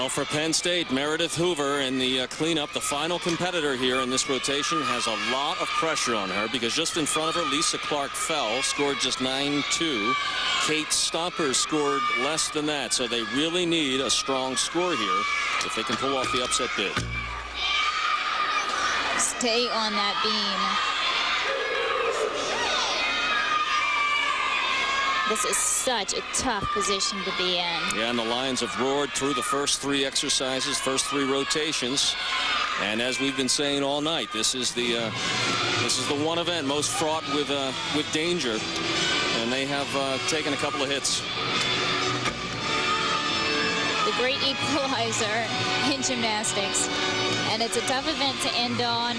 Well, for Penn State, Meredith Hoover in the cleanup, the final competitor here in this rotation, has a lot of pressure on her because just in front of her, Lisa Clark fell, scored just 9-2. Kate Stomper scored less than that, so they really need a strong score here if they can pull off the upset bid. Stay on that beam. This is such a tough position to be in. Yeah, and the Lions have roared through the first 3 exercises, first 3 rotations. And as we've been saying all night, this is the one event most fraught with danger. And they have taken a couple of hits. The great equalizer in gymnastics. And it's a tough event to end on.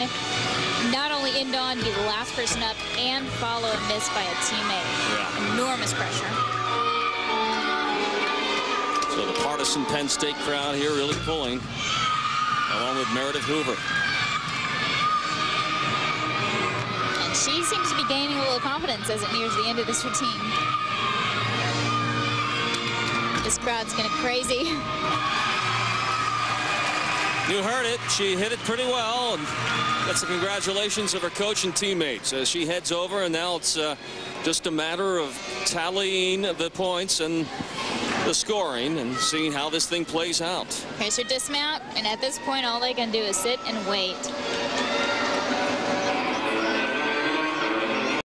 Not only end on, be the last person up, and follow a miss by a teammate. Yeah. Enormous pressure. So the partisan Penn State crowd here really pulling, along with Meredith Hoover. And she seems to be gaining a little confidence as it nears the end of this routine. This crowd's going crazy. You heard it. She hit it pretty well, and that's the congratulations of her coach and teammates as she heads over, and now it's just a matter of tallying the points and the scoring and seeing how this thing plays out. Here's her dismount, and at this point all they can do is sit and wait.